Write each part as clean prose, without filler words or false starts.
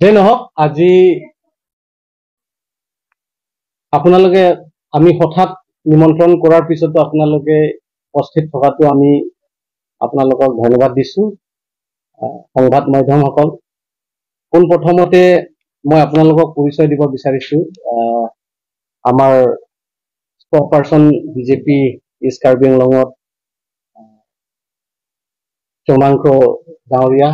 যে নহওক আজি আপোনালোকে আমি হঠাৎ নিমন্ত্ৰণ কৰাৰ পিছতো আপোনালোকে উপস্থিত থকাটো আমি আপোনালোকক ধন্যবাদ দিছো সংবাদ মাধ্যমসকল। পোন প্ৰথমতে মই আপোনালোকক পৰিচয় দিব বিচাৰিছো আমাৰ spokesperson BJP East Karbi আংলঙত চৌমাংখ ডাঙৰীয়া,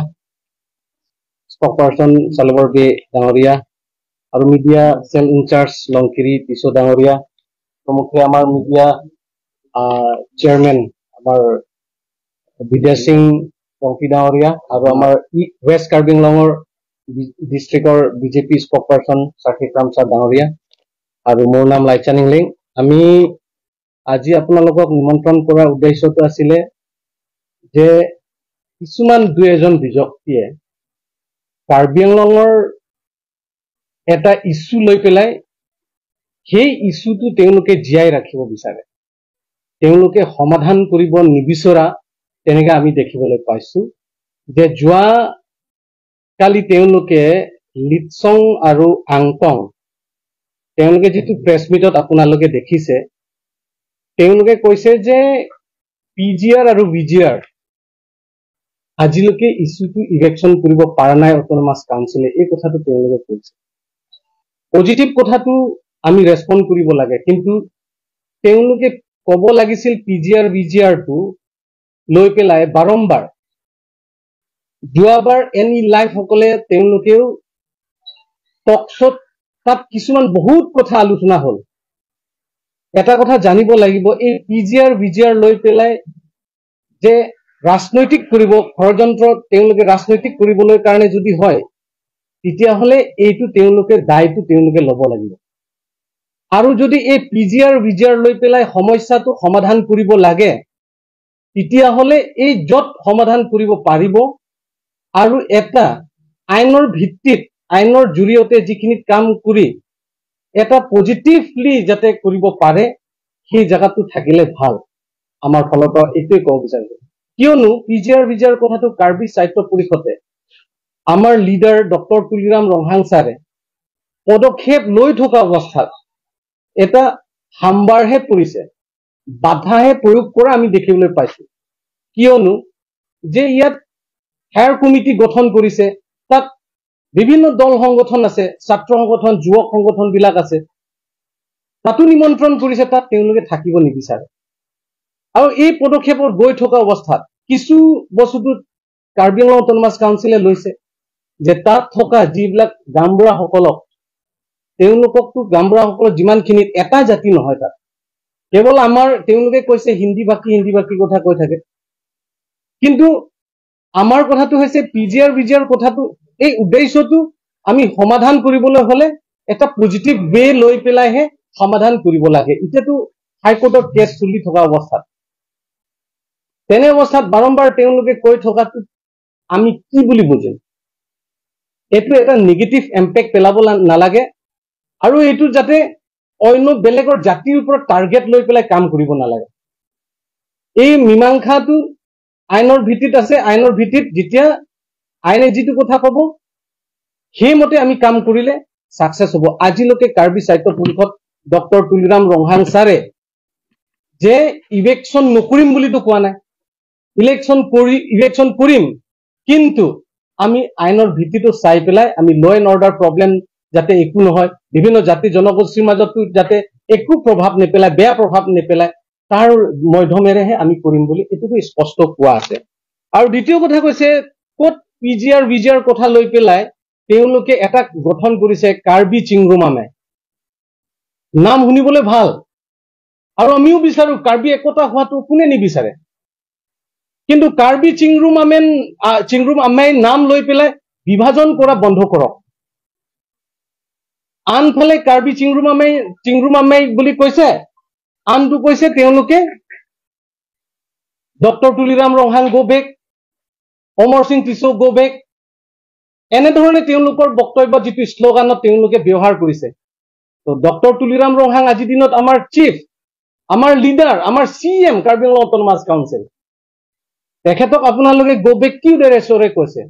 স্পক পাৰ্চন চালবৰ বে ডাঙৰীয়া আৰু মিডিয়া সেল ইনচাৰ্জ লংকিৰি পিছু ডাঙৰীয়া, প্ৰমুখে আমাৰ মিডিয়া চেয়াৰমেন আমাৰ বিদ্যা সিং লংকি ডাঙৰীয়া আৰু আমাৰ ৱেষ্ট কাৰ্বি আংলঙৰ ডিষ্ট্ৰিক্টৰ বিজেপি স্পক পাৰ্চন সাকিব ৰামচাঁদ ডাঙৰীয়া আৰু মোৰ নাম লাইচানিং লিং। আমি আজি আপোনালোকক নিমন্ত্ৰণ কৰাৰ উদ্দেশ্যটো আছিলে যে কিছুমান দুই এজন ব্যক্তিয়ে কাৰ্বি আংলঙৰ এটা ইস্যু লৈ পেলাই সেই ইস্যুটো তেওঁলোকে জীয়াই ৰাখিব বিচাৰে, তেওঁলোকে সমাধান কৰিব নিবিচৰা তেনেকৈ আমি দেখিবলৈ পাইছো। যে যোৱা কালি তেওঁলোকে লিটচং আৰু আংটং তেওঁলোকে যেটো প্ৰেছ মিটত আপোনালোকে দেখিছে, তেওঁলোকে কৈছে যে পিজিআৰ আৰু ভিজিআৰ আজিলৈকে ইস্যুটো ইলেকশ্যন কৰিব পৰা নাই অট'নমাছ কাউন্সিলে, এই কথাটো তেওঁলোকে কৈছে। পজিটিভ কথাটো আমি ৰেছপন্ড কৰিব লাগে, কিন্তু তেওঁলোকে ক'ব লাগিছিল পিজিআৰ ভিজিআৰটো লৈ পেলাই বাৰম্বাৰ। যোৱাবাৰ এনি লাইফ সকলে তেওঁলোকেও টকশ্বত তাত কিছুমান বহুত কথা আলোচনা হ'ল। এটা কথা জানিব লাগিব, এই পিজিআৰ ভিজিআৰ লৈ পেলাই যে ৰাজনৈতিক কৰিব ষড়যন্ত্ৰ তেওঁলোকে ৰাজনৈতিক কৰিবলৈ কাৰণে যদি হয়, তেতিয়াহ'লে এইটো তেওঁলোকে দায়টো তেওঁলোকে ল'ব লাগিব। আৰু যদি এই পিজিআৰ ভিজিআৰ লৈ পেলাই সমস্যাটো সমাধান কৰিব লাগে, তেতিয়াহ'লে এই য'ত সমাধান কৰিব পাৰিব আৰু এটা আইনৰ ভিত্তিত আইনৰ জৰিয়তে যিখিনি কাম কৰি এটা পজিটিভলি যাতে কৰিব পাৰে সেই জায়গাটো থাকিলে ভাল। আমাৰ ফালৰ পৰা এইটোৱে ক'ব বিচাৰিছো, কিয়নো পিজিআৰ ভিজিআৰ কথাটো কাৰ্বি সাহিত্য পৰিষদে আমাৰ লিডাৰ ডক্টৰ তুলিৰাম ৰংহাং ছাৰে পদক্ষেপ লৈ থকা অৱস্থাত এটা হামবাৰহে পৰিছে, বাধাহে প্ৰয়োগ কৰা আমি দেখিবলৈ পাইছো। কিয়নো যে ইয়াত হেয়াৰ কমিটি গঠন কৰিছে, তাত বিভিন্ন দল সংগঠন আছে, ছাত্ৰ সংগঠন যুৱক সংগঠন বিলাক আছে, তাতো নিমন্ত্ৰণ কৰিছে, তাত তেওঁলোকে থাকিব নিবিচাৰে। আৰু এই পদক্ষেপৰ গৈ থকা অৱস্থাত কিছু বস্তুটো কাৰ্বি আংলং অট'নমাছ কাউন্সিলে লৈছে যে তাত থকা যিবিলাক গামবুঢ়াসকলক, তেওঁলোককতো গামবুঢ়াসকলৰ যিমানখিনিত এটা জাতি নহয়, তাত কেৱল আমাৰ তেওঁলোকে কৈছে হিন্দী ভাষী কথা কৈ থাকে, কিন্তু আমাৰ কথাটো হৈছে পিজিআৰ ভিজিআৰ কথাটো এই উদ্দেশ্যটো আমি সমাধান কৰিবলৈ হলে এটা পজিটিভ ৱে লৈ পেলাইহে সমাধান কৰিব লাগে। এতিয়াতো হাইকোৰ্টত কেছ চলি থকা অৱস্থাত, তেনে অৱস্থাত বাৰম্বাৰ তেওঁলোকে কৈ থকাটো আমি কি বুলি বুজিম? এইটো এটা নিগেটিভ ইম্পেক্ট পেলাব নালাগে আৰু এইটো যাতে অন্য বেলেগৰ জাতিৰ ওপৰত টাৰ্গেট লৈ পেলাই কাম কৰিব নালাগে। এই মীমাংসাটো আইনৰ ভিত্তিত আছে, আইনৰ ভিত্তিত যেতিয়া আইনে যিটো কথা ক'ব সেইমতে আমি কাম কৰিলে সাকসেস হ'ব। আজিলৈকে কাৰ্বি সাহিত্য পৰিষদ ডক্টৰ তুলিৰাম ৰংহাং ছাৰে যে ইলেকশ্যন নকৰিম বুলিতো কোৱা নাই, ইলেকশ্যন কৰিম, কিন্তু আমি আইনৰ ভিত্তিটো চাই পেলাই আমি ল এণ্ড অৰ্ডাৰ প্ৰব্লেম যাতে একো নহয়, বিভিন্ন জাতি জনগোষ্ঠীৰ মাজতো যাতে একো প্ৰভাৱ নেপেলায়, বেয়া প্ৰভাৱ নেপেলায়, তাৰ মাধ্যমেৰেহে আমি কৰিম বুলি এইটোতো স্পষ্ট কোৱা আছে। আৰু দ্বিতীয় কথা কৈছে ক'ত পিজিআৰ ভিজিআৰ কথা লৈ পেলাই তেওঁলোকে এটা গঠন কৰিছে কাৰ্বি চিংৰুমামে, নাম শুনিবলৈ ভাল আৰু আমিও বিচাৰো কাৰ্বি একতা হোৱাটো কোনে নিবিচাৰে, কিন্তু কাৰ্বি চিংৰুমামে নাম লৈ পেলাই বিভাজন কৰা বন্ধ কৰক। আনফালে কাৰ্বি চিংৰুমামে বুলি কৈছে, আনটো কৈছে তেওঁলোকে doctor Tuliram Ronghang go back, Amar Singh Tisso go back, এনেধৰণে তেওঁলোকৰ বক্তব্য যিটো শ্লোগানত তেওঁলোকে ব্যৱহাৰ কৰিছে। তো ডক্টৰ তুলিৰাম ৰংহাং আজিৰ দিনত আমাৰ চিফ, আমাৰ লিডাৰ, আমাৰ CM Karbi Anglong autonomous council, তেখেতক আপোনালোকে গো বেক কি উদ্দেশ্যৰে কৈছে?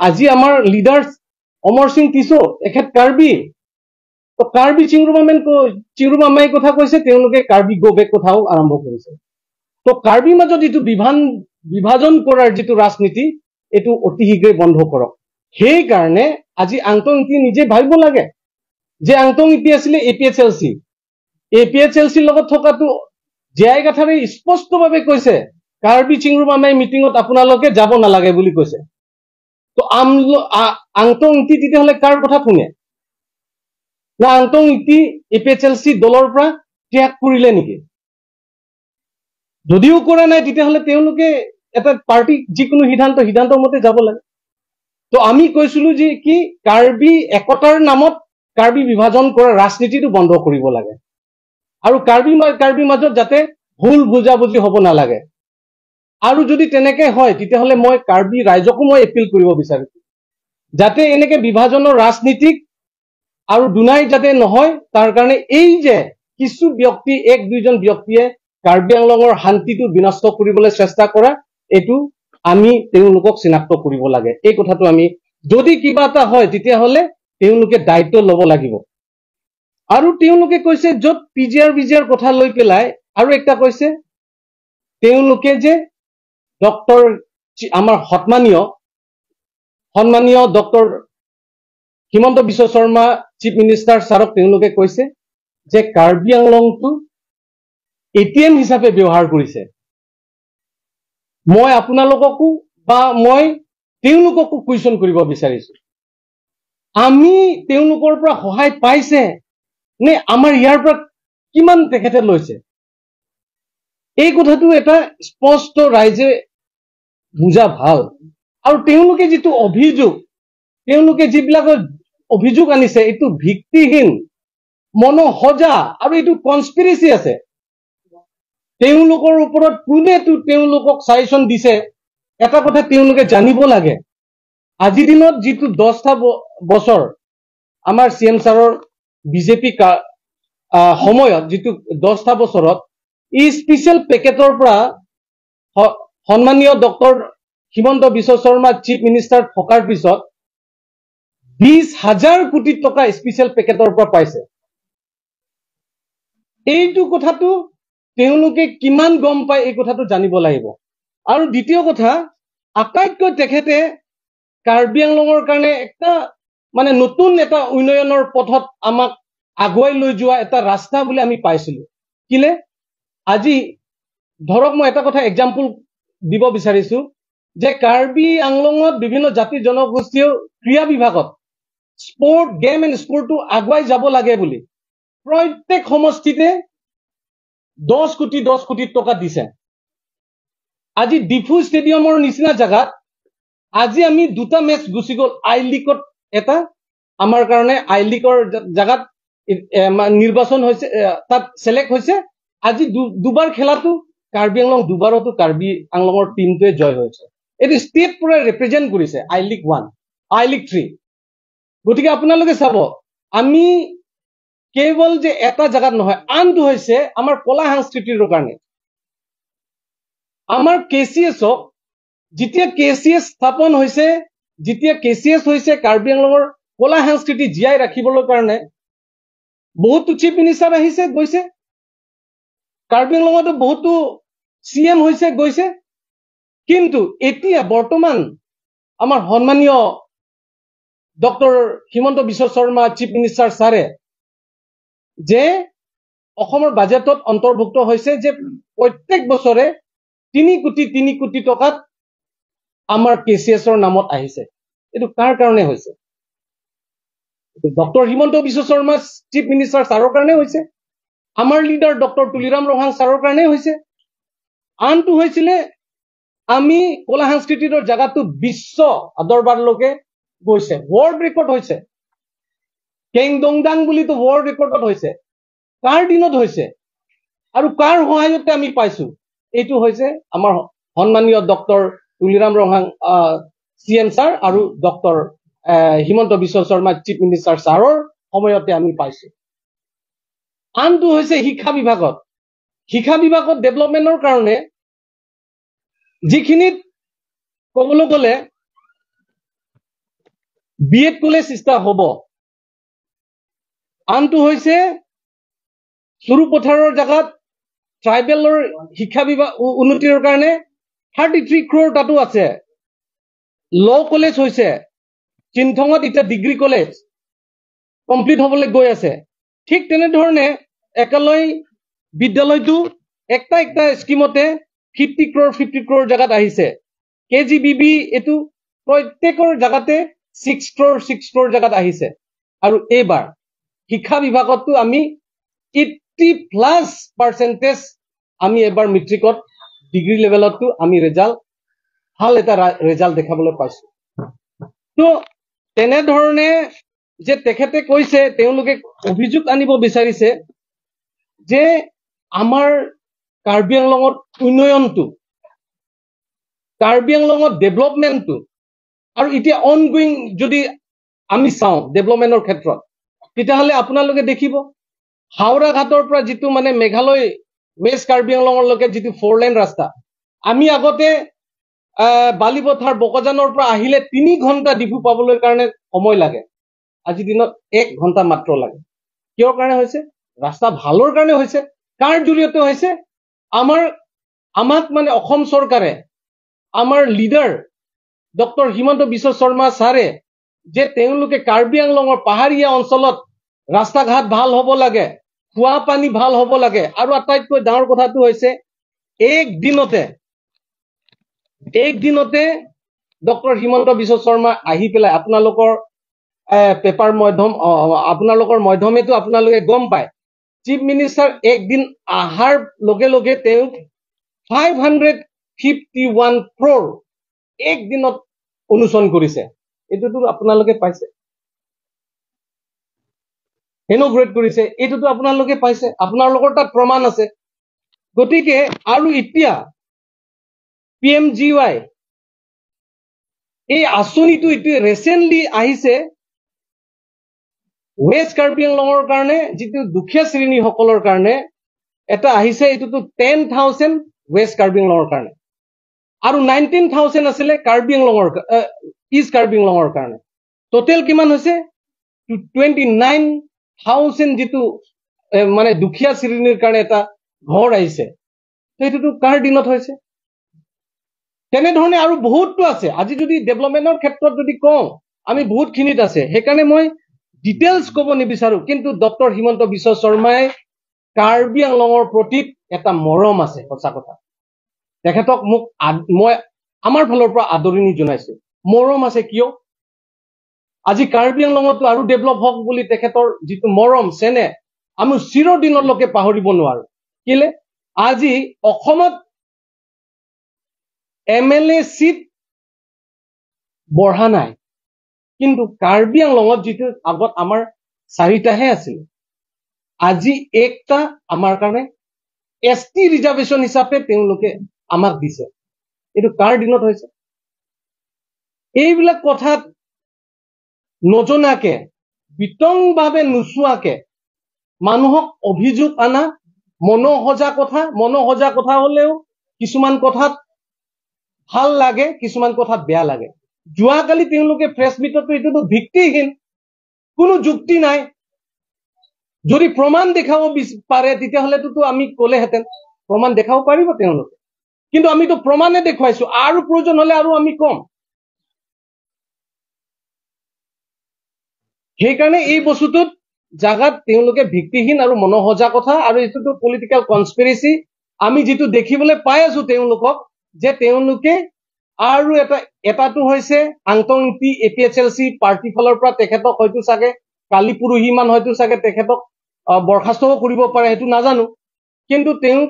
আজি আমাৰ লিডাৰ্ছ অমৰ সিং টিছো এখেত কাৰ্বি তো কাৰ্বি চিংৰুমামাই কথা কৈছে তেওঁলোকে কাৰ্বি গো বেক কথাও আৰম্ভ কৰিছে তো কাৰ্বি মাজত যিটো বিভাজন কৰাৰ যিটো ৰাজনীতি এইটো অতি শীঘ্ৰে বন্ধ কৰক সেই কাৰণে আজি আংটং ইটি নিজে ভাবিব লাগে যে আংটং ইটি আছিলে এপিএচএলচি লগত থকাটো জেআই গাথাৰে স্পষ্টভাৱে কৈছে কাৰ্বি চিংৰুমামাই মিটিঙত আপোনালোকে যাব নালাগে বুলি কৈছে তো আংটং ইটি তেতিয়াহ'লে কাৰ কথা শুনে না আংটং ইটি এপিএচএলচি দলৰ পৰা ত্যাগ কৰিলে নেকি যদিও কৰা নাই তেতিয়াহ'লে তেওঁলোকে এটা পাৰ্টি যিকোনো সিদ্ধান্তৰ মতে যাব লাগে তো আমি কৈছিলো যে কি কাৰ্বি একতাৰ নামত কাৰ্বি বিভাজন কৰা ৰাজনীতিটো বন্ধ কৰিব লাগে আৰু কাৰ্বি মাজত যাতে ভুল বুজাবুজি হ'ব নালাগে আৰু যদি তেনেকে হয় তেতিয়াহ'লে মই কাৰ্বি ৰাইজকো মই এপিল কৰিব বিচাৰিছো যাতে এনেকে বিভাজনৰ ৰাজনীতিক আৰু দুনাই যাতে নহয় তাৰ কাৰণে এই যে কিছু ব্যক্তি এক দুইজন ব্যক্তিয়ে কাৰ্বি আংলঙৰ শান্তিটো বিনষ্ট কৰিবলৈ চেষ্টা কৰা এইটো আমি তেওঁলোকক চিনাক্ত কৰিব লাগে এই কথাটো আমি যদি কিবা এটা হয় তেতিয়াহ'লে তেওঁলোকে দায়িত্ব ল'ব লাগিব আৰু তেওঁলোকে কৈছে য'ত পিজিআৰ কথা লৈ পেলাই আৰু একটা কৈছে তেওঁলোকে যে ডক্টৰ আমাৰ সন্মানীয় doctor Himanta Biswa Sarma chief minister ছাৰক তেওঁলোকে কৈছে যে কাৰ্বি আংলংটো এটিএম হিচাপে ব্যৱহাৰ কৰিছে মই আপোনালোককো বা মই তেওঁলোককো কুৱেশ্যন কৰিব বিচাৰিছো আমি তেওঁলোকৰ পৰা সহায় পাইছে নে আমাৰ ইয়াৰ পৰা কিমান তেখেতে লৈছে এই কথাটো এটা স্পষ্ট ৰাইজে বুজা ভাল আৰু তেওঁলোকে যিটো অভিযোগ তেওঁলোকে যিবিলাক অভিযোগ আনিছে এইটো ভিত্তিহীন মনোহজা আৰু এইটো কনস্পিৰেচি আছে তেওঁলোকৰ ওপৰত কোনেতো তেওঁলোকক সাজেশন দিছে এটা কথা তেওঁলোকে জানিব লাগে আজিৰ দিনত যিটো 10টা বছৰ আমাৰ সিএম ছাৰৰ বিজেপি সময়ত যিটো 10টা বছৰত ই স্পেশাল পেকেটৰ পৰা সন্মানীয় doctor Himanta Biswa Sarma chief minister থকাৰ পিছত 20,000 কোটি টকা স্পেশাল পেকেটৰ পৰা পাইছে এইটো কথাটো তেওঁলোকে কিমান গম পায় এই কথাটো জানিব লাগিব আৰু দ্বিতীয় কথা আটাইতকৈ তেখেতে কাৰ্বি আংলঙৰ কাৰণে একটা মানে নতুন এটা উন্নয়নৰ পথত আমাক আগুৱাই লৈ যোৱা এটা ৰাস্তা বুলি আমি পাইছিলো কিলে আজি ধৰক মই এটা কথা এক্সাম্পল দিব বিচাৰিছো যে কাৰ্বি আংলঙত বিভিন্ন জাতি জনগোষ্ঠীয় ক্ৰীড়া বিভাগত স্পৰ্ট গেম এণ্ড স্পৰ্টটো আগুৱাই যাব লাগে বুলি প্ৰত্যেক সমষ্টিতে 10 কোটি টকা দিছে আজি ডিফু ষ্টেডিয়ামৰ নিচিনা জায়গাত আজি আমি দুটা মেচ গুচি গ'ল আই লিগত এটা আমাৰ কাৰণে আই লিগৰ জায়গাত নিৰ্বাচন হৈছে তাত সিলেক্ট হৈছে আজি দুবাৰ খেলাটো কাৰ্বি আংলং দুবাৰতো কাৰ্বি আংলঙৰ টিমটোৱে জয় হৈছে এটো ষ্টেট পুৰা ৰিপ্ৰেজেন্ট কৰিছে আই লিগ 1 আই লিগ 3 গতিকে আপোনালোকে চাব আমি কেৱল যে এটা জায়গাত নহয় আনটো হৈছে আমাৰ কলা সংস্কৃতিৰ কাৰণে আমাৰ কেচিএছক যেতিয়া কেচিএছ স্থাপন হৈছে যেতিয়া কেচিএছ হৈছে কাৰ্বি আংলঙৰ কলা সংস্কৃতি জীয়াই ৰাখিবলৈ কাৰণে বহুতো চিফ মিনিষ্টাৰ আহিছে গৈছে কাৰ্বি আংলঙতো বহুতো সিএম হৈছে গৈছে কিন্তু এতিয়া বৰ্তমান আমাৰ সন্মানীয় doctor Himanta Biswa Sarma chief minister ছাৰে যে অসমৰ বাজেটত অন্তৰ্ভুক্ত হৈছে যে প্ৰত্যেক বছৰে 3 কোটি টকাত আমাৰ কেচিএছৰ নামত আহিছে এটো কাৰ কাৰণে হৈছে doctor Himanta Biswa Sarma chief minister ছাৰৰ কাৰণে হৈছে আমাৰ লিডাৰ ডক্টৰ তুলিৰাম ৰহাং ছাৰৰ কাৰণে হৈছে আনটো হৈছিলে আমি কলা সংস্কৃতিৰ জায়গাটো বিশ্ব দৰবাৰলৈকে গৈছে ওয়ার্ল্ড রেকর্ড হয়েছে কেংডংডাং বুলি তো ওয়ার্ল্ড রেকর্ডত হয়েছে কার দিনত হয়েছে আর কার সহায়তে আমি পাইছো এইটো হয়েছে আমার সম্মানীয় ডক্টর তুলিরাম রহাং সিএম স্যার আর doctor Himanta Biswa Sarma chief minister ছাৰৰ সময়তে আমি পাইছো আনটো হয়েছে শিক্ষা বিভাগত ডেভেলপমেন্টৰ কাৰণে যিখিনিত কবলৈ গলে বিএড কলেজ ষ্টাৰ্ট হ'ব। আনটো হৈছে সৰু পথাৰৰ জাগাত ট্ৰাইবেলৰ শিক্ষা বিভাগ উন্নতিৰ কাৰণে 33 crore তাতো আছে। ল কলেজ হৈছে চিনথঙত এতিয়া ডিগ্ৰী কলেজ কমপ্লিট হ'বলৈ গৈ আছে। ঠিক তেনেধৰণে একালয় বিদ্যালয়টো একটা স্কিমতে 50 crore জাগাত আহিছে। KGBB এইটো প্ৰত্যেকৰ জাগাতে 6 crore জাগাত আহিছে। আৰু এইবাৰ শিক্ষা বিভাগতো আমি 80+% আমি এবাৰ মেট্ৰিকত ডিগ্ৰী লেভেলতো আমি ৰেজাল্ট ভাল এটা ৰেজাল্ট দেখাবলৈ পাইছো। তো তেনেধৰণে যে তেখেতে কৈছে তেওঁলোকে অভিযোগ আনিব বিচাৰিছে যে আমাৰ কাৰ্বি আংলঙৰ উন্নয়নটো, কাৰ্বি আংলঙৰ ডেভেলপমেণ্টটো আৰু এতিয়া অনগোয়িং যদি আমি চাওঁ ডেভেলপমেণ্টৰ ক্ষেত্ৰত, তেতিয়াহ'লে আপোনালোকে দেখিব হাওৰা ঘাটৰ পৰা যিটো মানে মেঘালয় ৱেষ্ট কাৰ্বি আংলঙলৈকে যিটো 4 লেন ৰাস্তা, আমি আগতে বালিপথাৰ বকজানৰ পৰা আহিলে 3 ঘণ্টা ডিপু পাবলৈ কাৰণে সময় লাগে, আজিৰ দিনত 1 ঘণ্টা মাত্ৰ লাগে। কিয়ৰ কাৰণে হৈছে? ৰাস্তা ভালৰ কাৰণে হৈছে। কাৰ জৰিয়তে হৈছে? আমাক মানে অসম চৰকাৰে, আমাৰ লিডাৰ ডক্টৰ হিমন্ত বিশ্ব শৰ্মা ছাৰে যে তেওঁলোকে কাৰ্বি আংলঙৰ পাহাৰীয়া অঞ্চলত ৰাস্তা ঘাট ভাল হ'ব লাগে, খোৱা পানী ভাল হ'ব লাগে, আৰু আটাইতকৈ ডাঙৰ কথাটো হৈছে এক দিনতে ডক্টৰ হিমন্ত বিশ্ব শৰ্মা আহি পেলাই আপোনালোকৰ পেপাৰ মাধ্যম আপোনালোকৰ মাধ্যমেতো আপোনালোকে গম পায়, চিফ মিনিষ্টাৰ একদিন আহাৰ লগে লগে তেওঁ 551 crore এক দিনত অনুচন কৰিছে। এইটোতো আপোনালোকে পাইছে, ইনগ্ৰেট কৰিছে, এইটোতো আপোনালোকে পাইছে, আপোনালোকৰ তাত প্ৰমাণ আছে। গতিকে আৰু এতিয়া PMGY এই আঁচনিটো এইটো ৰিচেণ্টলি আহিছে ৱেষ্ট কাৰ্বি আংলঙৰ কাৰণে, যিটো দুখীয়া শ্ৰেণীসকলৰ কাৰণে এটা আহিছে, এইটোতো 10,000 ৱেষ্ট কাৰ্বি আংলঙৰ কাৰণে, আৰু 19,000 আছিলে কাৰ্বি আংলঙৰ ইষ্ট কাৰ্বি আংলঙৰ কাৰণে। টোটেল কিমান হৈছে? 29,000 যিটো মানে দুখীয়া শ্ৰেণীৰ কাৰণে এটা ঘৰ আহিছে। সেইটোতো কাৰ দিনত হৈছে? তেনেধৰণে আৰু বহুতো আছে। আজি যদি ডেভেলপমেণ্টৰ ক্ষেত্ৰত যদি কওঁ, আমি বহুতখিনিত আছে, সেইকাৰণে মই ডিটেইলছ ক'ব নিবিচাৰো। কিন্তু ডক্টৰ হিমন্ত বিশ্ব শৰ্মাই কাৰ্বি আংলঙৰ প্ৰতি এটা মৰম আছে, সঁচা কথা। তেখেতক মই আমাৰ ফালৰ পৰা আদৰণি জনাইছো, মৰম আছে। কিয়? আজি কাৰ্বি আংলঙতো আৰু ডেভেলপ হওক বুলি তেখেতৰ যিটো মৰম চেনেহ আমি চিৰদিনলৈকে পাহৰিব নোৱাৰো। কেলে? আজি অসমত MLA চিট বঢ়া নাই, কিন্তু কাৰ্বি আংলঙত যিটো আগত আমাৰ 4টাহে আছিল, আজি একটা আমাৰ কাৰণে ST ৰিজাৰ্ভেশ্যন হিচাপে তেওঁলোকে আমাক দিছে। এইটো কাৰ দিনত হৈছে? এইবিলাক কথাত নজনাকে, বিতংভাৱে নোচোৱাকে মানুহক অভিযোগ আনা মনোসজা কথা হলেও কিছুমান কথাত ভাল লাগে, কিছুমান কথাত বেয়া লাগে। যোৱাকালি তেওঁলোকে প্ৰেছ মিটতো এইটোতো ভিত্তিহীন, কোনো যুক্তি নাই। যদি প্ৰমাণ দেখাব পাৰে তেতিয়াহ'লেতো আমি ক'লেহেঁতেন, প্ৰমাণ দেখাব পাৰিব তেওঁলোকে, কিন্তু আমিতো প্ৰমাণে দেখুৱাইছো, আৰু প্ৰয়োজন হলে আৰু আমি কম। সেইকাৰণে এই বস্তুটোত জাগাত তেওঁলোকে ভিত্তিহীন আৰু মনোসজা কথা, আৰু এইটোতো পলিটিকেল কনস্পিৰেচি আমি যিটো দেখিবলৈ পাই আছো তেওঁলোকক, যে তেওঁলোকে আৰু এটাটো হৈছে আন্তঃনীতি APHLC পাৰ্টি ফালৰ পৰা তেখেতক হয়তো চাগে কালি পৰহি মান হয়তো চাগে তেখেতক বৰখাস্তও কৰিব পাৰে, সেইটো নাজানো। কিন্তু তেওঁ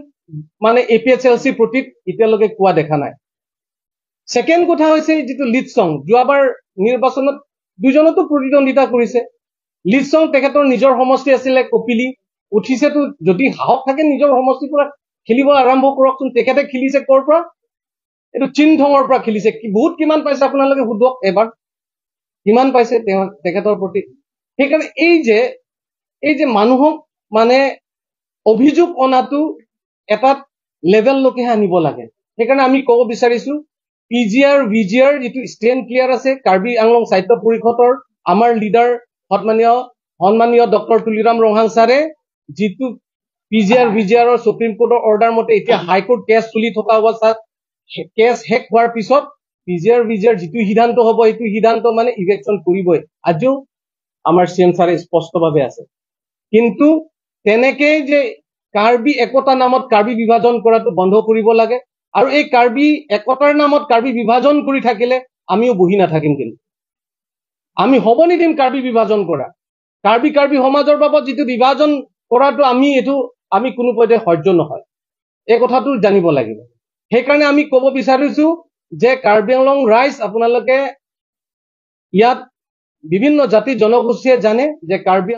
মানে APHLC প্ৰতি এতিয়ালৈকে কোৱা দেখা নাই। ছেকেণ্ড কথা হৈছে যিটো লিডছং, যোৱাবাৰ নিৰ্বাচনত দুজনতো প্ৰতিদ্বন্দ্বিতা কৰিছে। লিডছং তেখেতৰ নিজৰ সমষ্টি আছিলে কপিলি, উঠিছেতো, যদি সাহস থাকে নিজৰ সমষ্টিৰ পৰা খেলিব আৰম্ভ কৰকচোন। তেখেতে খেলিছে ক'ৰ পৰা? এইটো চিনথঙৰ পৰা খেলিছে। বহুত কিমান পাইছে আপোনালোকে সোধক এবাৰ, কিমান পাইছে তেখেতৰ প্ৰতি। সেইকাৰণে এই যে মানুহক মানে অভিযোগ অনাটো এটা লেভেললৈকেহে আনিব লাগে। সেইকাৰণে আমি ক'ব বিচাৰিছো PGR VGR যেটো ষ্টেণ্ড ক্লিয়াৰ আছে কাৰ্বি আংলং সাহিত্য পৰিষদৰ আমাৰ লিডাৰ সন্মানীয় ডক্টৰ তুলিৰাম ৰংহাং ছাৰে যেটো PGR VGR সুপ্ৰিম কোৰ্টৰ অৰ্ডাৰ মতে এতিয়া হাইকোৰ্ট কেছ চলি থকা অৱস্থাত কেছ শেষ হোৱাৰ পিছত PGR VGR যেটো সিদ্ধান্ত হ'ব এইটো সিদ্ধান্ত মানে ইলেকশ্যন কৰিবই আজিও আমাৰ CM ছাৰে স্পষ্টভাৱে আছে কিন্তু তেনেকৈ যে কাৰ্বি একতা নামত কাৰ্বি বিভাজন কৰাটো বন্ধ কৰিব লাগে আৰু এই কাৰ্বি একতাৰ নামত কাৰ্বি বিভাজন কৰি থাকিলে আমিও বহি নাথাকিম কিন্তু আমি হ'ব নিদিম কাৰ্বি বিভাজন কৰা কাৰ্বি সমাজৰ বাবদ যেটো বিভাজন কৰাটো আমি কোনো পধ্যে সহ্য নহয় এই কথাটো জানিব লাগিব সেইকাৰণে আমি ক'ব বিচাৰিছো যে কাৰ্বি আংলং ৰাইজ আপোনালোকে ইয়াত বিভিন্ন জাতি জনগোষ্ঠীয়ে জানে যে কাৰ্বি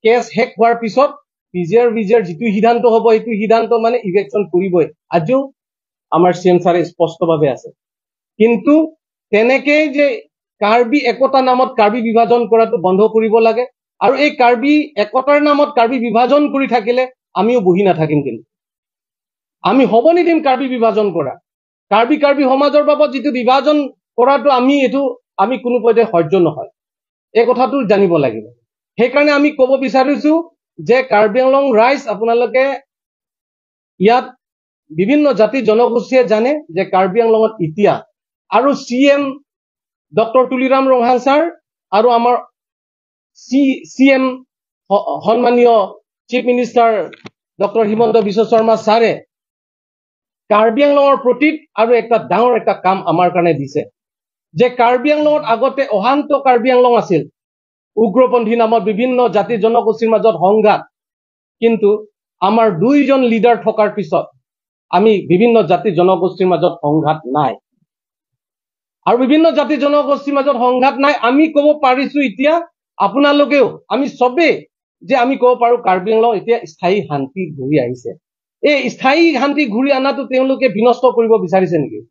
কেছ শেষ হোৱাৰ পিছত PGR VGR যেটো সিদ্ধান্ত হ'ব এইটো সিদ্ধান্ত মানে ইলেকশ্যন কৰিবই আজিও আমাৰ CM ছাৰে স্পষ্টভাৱে আছে কিন্তু তেনেকৈ যে কাৰ্বি একতা নামত কাৰ্বি বিভাজন কৰাটো বন্ধ কৰিব লাগে আৰু এই কাৰ্বি একতাৰ নামত কাৰ্বি বিভাজন কৰি থাকিলে আমিও বহি নাথাকিম কিন্তু আমি হ'ব নিদিম কাৰ্বি বিভাজন কৰা কাৰ্বি সমাজৰ বাবদ যেটো বিভাজন কৰাটো আমি কোনো পধ্যে সহ্য নহয় এই কথাটো জানিব লাগিব সেইকাৰণে আমি ক'ব বিচাৰিছো যে কাৰ্বি আংলং ৰাইজ আপোনালোকে ইয়াত বিভিন্ন জাতি জনগোষ্ঠীয়ে জানে যে কাৰ্বি আংলঙত ইতিহাস আৰু CM doctor Tuliram Ronghang sir আৰু আমাৰ CM সন্মানীয় chief minister doctor Himanta Biswa Sarma ছাৰে কাৰ্বি আংলঙৰ প্ৰতি আৰু একটা ডাঙৰ একটা কাম আমাৰ কাৰণে দিছে যে কাৰ্বি আংলঙত আগতে অশান্ত কাৰ্বি আংলং আছিল উগ্ৰপন্থী নামত বিভিন্ন জাতি জনগোষ্ঠীৰ মাজত সংঘাত কিন্তু আমাৰ দুইজন লিডাৰ থকাৰ পিছত আমি বিভিন্ন জাতি জনগোষ্ঠীৰ মাজত সংঘাত নাই আৰু বিভিন্ন জাতি জনগোষ্ঠীৰ মাজত সংঘাত নাই আমি ক'ব পাৰিছো এতিয়া আপোনালোকেও আমি সবে যে আমি ক'ব পাৰো কাৰ্বি আংলং এতিয়া স্থায়ী শান্তি ঘূৰি আহিছে এই স্থায়ী শান্তি ঘূৰি আনাটো তেওঁলোকে বিনষ্ট কৰিব বিচাৰিছে নেকি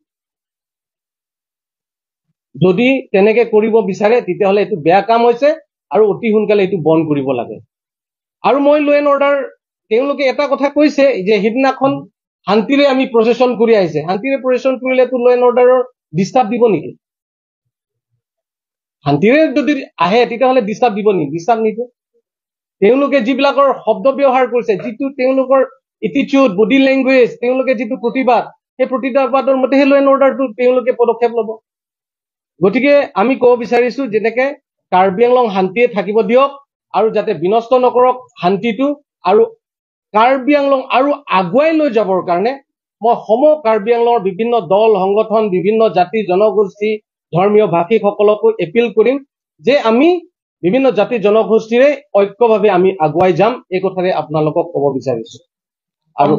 যদি তেনেকৈ কৰিব বিচাৰে তেতিয়াহ'লে এইটো বেয়া কাম হৈছে আৰু অতি সোনকালে এইটো বন্ধ কৰিব লাগে আৰু মই ল এণ্ড অৰ্ডাৰ তেওঁলোকে এটা কথা কৈছে যে সিদিনাখন শান্তিৰে আমি প্ৰচেছন কৰি আহিছে শান্তিৰে প্ৰচেছন কৰিলেতো ল এণ্ড অৰ্ডাৰৰ ডিষ্টাৰ্ব দিব নেকি শান্তিৰে যদি আহে তেতিয়াহ'লে ডিষ্টাৰ্ব দিব নেকি ডিষ্টাৰ্ব নিদিয়ে তেওঁলোকে যিবিলাকৰ শব্দ ব্যৱহাৰ কৰিছে যিটো তেওঁলোকৰ এটিটিউড বডি লেংগুৱেজ তেওঁলোকে যিটো প্ৰতিবাদ সেই প্ৰতিবাদৰ মতেহে ল এণ্ড অৰ্ডাৰটো তেওঁলোকে পদক্ষেপ ল'ব গতিকে আমি ক'ব বিচাৰিছো যেনেকৈ কাৰ্বি আংলং শান্তিয়ে থাকিব দিয়ক আৰু যাতে বিনষ্ট নকৰক শান্তিটো আৰু কাৰ্বি আংলং আৰু আগুৱাই লৈ যাবৰ কাৰণে মই কাৰ্বি আংলঙৰ বিভিন্ন দল সংগঠন বিভিন্ন জাতি জনগোষ্ঠী ধৰ্মীয় ভাষিকসকলকো এপিল কৰিম যে আমি বিভিন্ন জাতি জনগোষ্ঠীৰে ঐক্যভাৱে আমি আগুৱাই যাম এই কথাৰে আপোনালোকক ক'ব বিচাৰিছো আৰু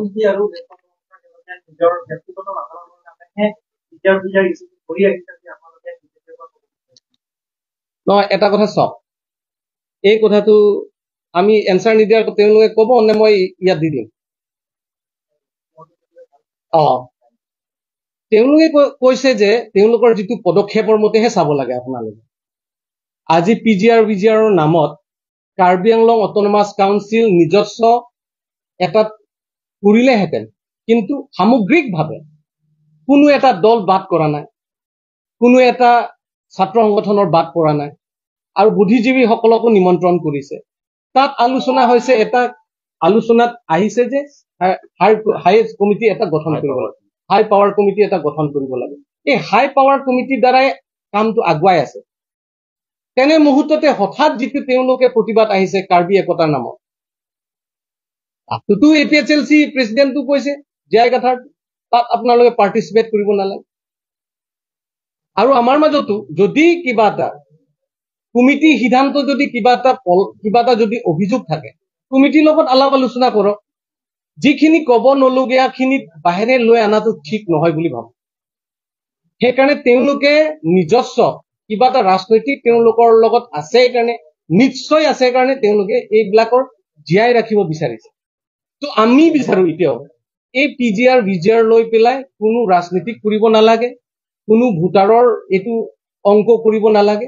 নহয় এটা কথা চাওক এই কথাটো আমি এনচাৰ নিদিয়াৰ তেওঁলোকে ক'ব নে মই ইয়াত দি দিম তেওঁলোকে কৈছে যে তেওঁলোকৰ যিটো পদক্ষেপৰ মতেহে চাব লাগে আপোনালোকে আজি PGR VGRৰ নামত কাৰ্বি আংলং অট'নমাছ কাউন্সিল নিজস্ব এটা কৰিলেহেঁতেন কিন্তু সামগ্ৰিকভাৱে কোনো এটা দল বাদ কৰা নাই কোনো এটা ছাত্ৰ সংগঠনৰ বাদ পৰা নাই আৰু বুদ্ধিজীৱীসকলকো নিমন্ত্ৰণ কৰিছে তাত আলোচনা হৈছে এটা আলোচনাত আহিছে যে হাই কমিটি এটা গঠন কৰিব লাগে হাই পাৱাৰ কমিটি এটা গঠন কৰিব লাগে এই হাই পাৱাৰ কমিটিৰ দ্বাৰাই কামটো আগুৱাই আছে তেনে মুহূৰ্ততে হঠাৎ যিটো তেওঁলোকে প্ৰতিবাদ আহিছে কাৰ্বি একতাৰ নামত তাতোতো APHLC প্ৰেচিডেণ্টটো কৈছে জীয়াইগাথাৰ তাত আপোনালোকে পাৰ্টিচিপেট কৰিব নালাগে আৰু আমাৰ মাজতো যদি কিবা এটা কমিটি সিদ্ধান্ত যদি কিবা এটা যদি অভিযোগ থাকে কমিটিৰ লগত আলাপ আলোচনা কৰক যিখিনি ক'ব নলগীয়াখিনি বাহিৰে লৈ অনাটো ঠিক নহয় বুলি ভাবো সেইকাৰণে তেওঁলোকে নিজস্ব কিবা এটা ৰাজনৈতিক তেওঁলোকৰ লগত আছে কাৰণে নিশ্চয় আছে কাৰণে তেওঁলোকে এইবিলাকৰ জীয়াই ৰাখিব বিচাৰিছে তো আমি বিচাৰো এতিয়াও এই PGR VGR লৈ পেলাই কোনো ৰাজনীতি কৰিব নালাগে কোনো ভোটাৰৰ এইটো অংক কৰিব নালাগে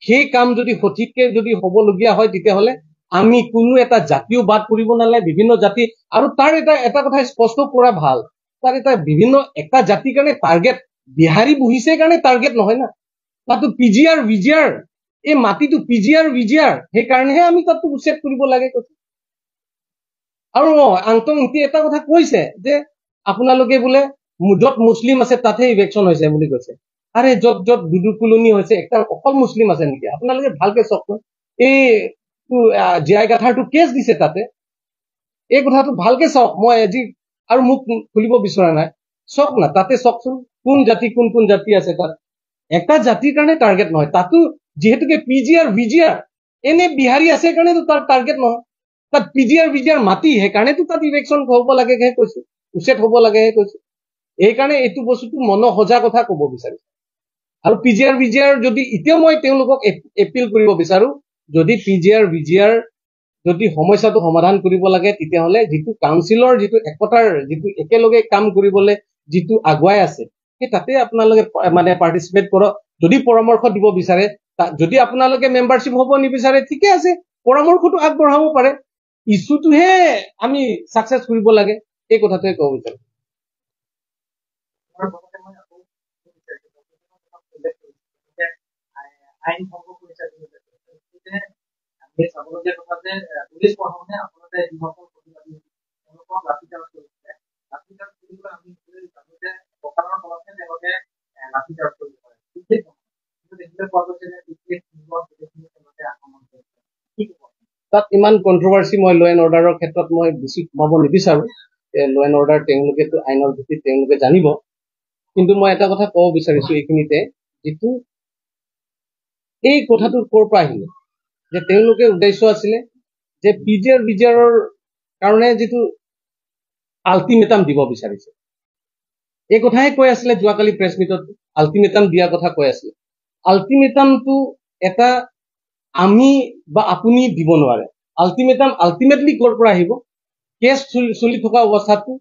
সেই কাম যদি সঠিককে যদি হ'বলগীয়া হয় তেতিয়াহ'লে আমি কোনো এটা জাতীয় বাদ কৰিব নালাগে বিভিন্ন জাতি আৰু তাৰ এটা কথা স্পষ্ট কৰা ভাল তাৰ এটা বিভিন্ন একটা জাতিৰ কাৰণে টাৰ্গেট বিহাৰী বহিছে কাৰণে টাৰ্গেট নহয় না, তাতো পিজিআৰ ভিজিআৰ, এই মাটিটো পিজিআৰ ভিজিআৰ, সেইকাৰণেহে আমি তাতো উচ্ছেদ কৰিব লাগে কৈছে। আৰু আন্তং এটা কথা কৈছে যে আপোনালোকে বোলে য'ত মুছলিম আছে তাতহে ইলেকশ্যন হৈছে বুলি কৈছে। আৰে য'ত য'ত দুদু কলনি হৈছে একটা অকল মুছলিম আছে নেকি? আপোনালোকে ভালকে চাওকচোন, এই জীয়াই গাথাৰটো কেছ দিছে তাতে, এই কথাটো ভালকে চাওক। মই আজি আৰু মোক খুলিব বিচৰা নাই, চাওক না তাতে চাওকচোন কোন জাতি কোন কোন জাতি আছে তাত। এটা জাতিৰ কাৰণে টাৰ্গেট নহয়, তাতো যিহেতুকে পিজিআৰ ভিজিআৰ, এনে বিহাৰী আছে কাৰণেতো তাৰ টাৰ্গেট নহয়, তাত পিজিআৰ ভিজিআৰ মাটি, সেইকাৰণেতো তাত ইলেকশ্যন হ'ব লাগেহে কৈছো, উচ্ছেদ হ'ব লাগেহে কৈছো। এইকাৰণে এইটো বস্তুটো মনসজা কথা ক'ব বিচাৰিছো। আৰু পিজিআৰ ভিজিআৰ যদি এতিয়াও মই তেওঁলোকক এপিল কৰিব বিচাৰো, যদি পিজিআৰ ভিজিআৰ যদি সমস্যাটো সমাধান কৰিব লাগে, তেতিয়াহ'লে যিটো কাউন্সিলৰ যিটো একতাৰ যিটো একেলগে কাম কৰিবলৈ যিটো আগুৱাই আছে, সেই তাতে আপোনালোকে মানে পাৰ্টিচিপেট কৰক। যদি পৰামৰ্শ দিব বিচাৰে, যদি আপোনালোকে মেম্বাৰশ্বিপ হ'ব নিবিচাৰে, ঠিকে আছে, পৰামৰ্শটো আগবঢ়াব পাৰে, ইছ্যুটোহে আমি ছাকচেছ কৰিব লাগে, এই কথাটোৱে ক'ব বিচাৰো। আইন ভংগ কৰিছে চাবলগীয়া কথা যে পুলিচ প্ৰশাসনে আচলতে যিসকল প্ৰতিবাদী তেওঁলোকক লাঠিচাৰ্জ কৰিছে, লাঠিচাৰ্জ কৰিবলৈ আমি জানো যে প্ৰকাৰৰ ফলতহে তেওঁলোকে লাঠিচাৰ্জ কৰিব পাৰে, কিন্তু দেখিবলৈ পোৱা গৈছে যে তেওঁলোকে আক্ৰমণ কৰিছে। তাত ইমান কন্ট্ৰভাৰ্চি মই ল' এণ্ড অৰ্ডাৰৰ ক্ষেত্ৰত মই বেছি সোমাব নিবিচাৰো। ল' এণ্ড অৰ্ডাৰ তেওঁলোকেতো আইনৰ ভিত্তিত তেওঁলোকে জানিব, কিন্তু মই এটা কথা ক'ব বিচাৰিছো এইখিনিতে, যিটো এই কথাটো ক'ৰ পৰা আহিলে, যে তেওঁলোকে উদ্দেশ্য আছিলে যে পিজিআৰ ভিজিআৰৰ কাৰণে যিটো আল্টিমেটাম দিব বিচাৰিছে, এই কথাহে কৈ আছিলে যোৱাকালি প্ৰেছ মিটত, আল্টিমেটাম দিয়াৰ কথা কৈ আছিলে। আল্টিমেটামটো এটা আমি বা আপুনি দিব নোৱাৰে। আল্টিমেটাম আল্টিমেটলি ক'ৰ পৰা আহিব? কেছ চলি থকা অৱস্থাটো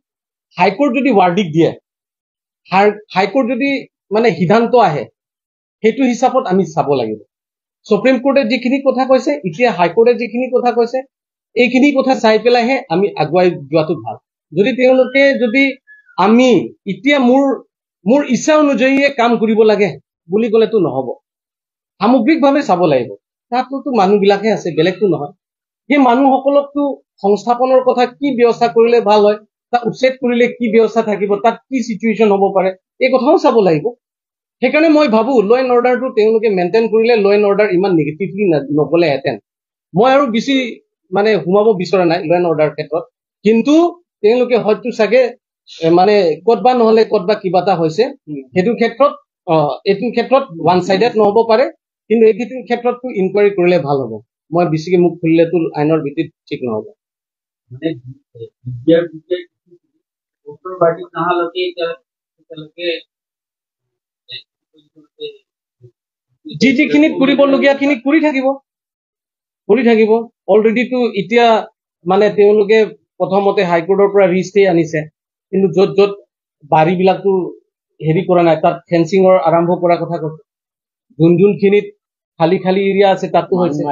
হাইকোৰ্ট যদি ৱাৰ্ডিক দিয়ে, হাইকোৰ্ট যদি মানে সিদ্ধান্ত আহে, সেইটো হিচাপত আমি চাব লাগিব। সুপ্ৰিম কোৰ্টে যিখিনি কথা কৈছে, এতিয়া হাইকোৰ্টে যিখিনি কথা কৈছে, এইখিনি কথা চাই পেলাইহে আমি আগুৱাই যোৱাটো ভাল। যদি তেওঁলোকে যদি আমি এতিয়া মোৰ ইচ্ছা অনুযায়ী কাম কৰিব লাগে বুলি ক'লেতো নহ'ব, সামগ্ৰিকভাৱে চাব লাগিব। তাতোতো মানুহবিলাকহে আছে, বেলেগতো নহয়। সেই মানুহসকলকতো সংস্থাপনৰ কথা কি ব্যৱস্থা কৰিলে ভাল হয়, তাক উচ্ছেদ কৰিলে কি ব্যৱস্থা থাকিব, তাত কি চিটুৱেশ্যন হ'ব পাৰে, এই কথাও চাব লাগিব। সেইকাৰণে মই ভাবো ল' এণ্ড অৰ্ডাৰটো তেওঁলোকে মেইনটেইন কৰিলে ল' এণ্ড অৰ্ডাৰ ইমান নিগেটিভলি নগ'লেহেঁতেন। মই আৰু বেছি মানে সোমাব বিচৰা নাই ল' এণ্ড অৰ্ডাৰ ক্ষেত্ৰত, কিন্তু তেওঁলোকে হয়তো চাগে মানে ক'তবা নহ'লে ক'তবা কিবা এটা হৈছে, সেইটো ক্ষেত্ৰত এইটো ক্ষেত্ৰত ওৱান চাইডেড নহ'ব পাৰে, কিন্তু এইটো ক্ষেত্ৰতটো ইনকুৱাৰী কৰিলে ভাল হ'ব। মই বেছিকে মুখ খুলিলেতো আইনৰ ভিত্তিত ঠিক নহ'ব। যিখিনি কৰিবলগীয়া খিনি কৰি থাকিব। অলৰেডিটো এতিয়া মানে তেওঁলোকে প্ৰথমতে হাইকোৰ্টৰ পৰা ৰিষ্টে আনিছে, কিন্তু য'ত য'ত বাৰীবিলাকতো হেৰি কৰা নাই, তাত ফেঞ্চিঙৰ আৰম্ভ কৰাৰ কথা কৈছে। যোনখিনিত খালী এৰিয়া আছে তাতো হৈছে,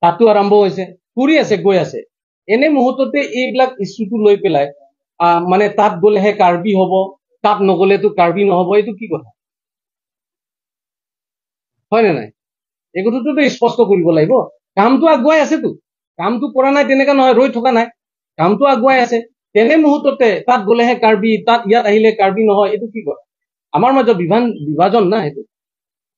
তাতো আৰম্ভ হৈছে, কৰি আছে, গৈ আছে। এনে মুহূৰ্ততে এইবিলাক ইছ্যুটো লৈ পেলাই মানে তাত গ'লেহে কাৰ্বি হ'ব, তাত নগ'লেতো কাৰ্বি নহ'ব, এইটো কি কথা? হয় নে নাই? এই কথাটোতো স্পষ্ট কৰিব লাগিব। কামটো আগুৱাই আছেতো, কামটো কৰা নাই তেনেকা নহয়, ৰৈ থকা নাই, কামটো আগুৱাই আছে। তেনে মুহূৰ্ততে তাত গ'লেহে কাৰ্বি, তাত ইয়াত আহিলে কাৰ্বি নহয়, এইটো কি কথা? আমাৰ মাজত বিভাজন না সেইটো।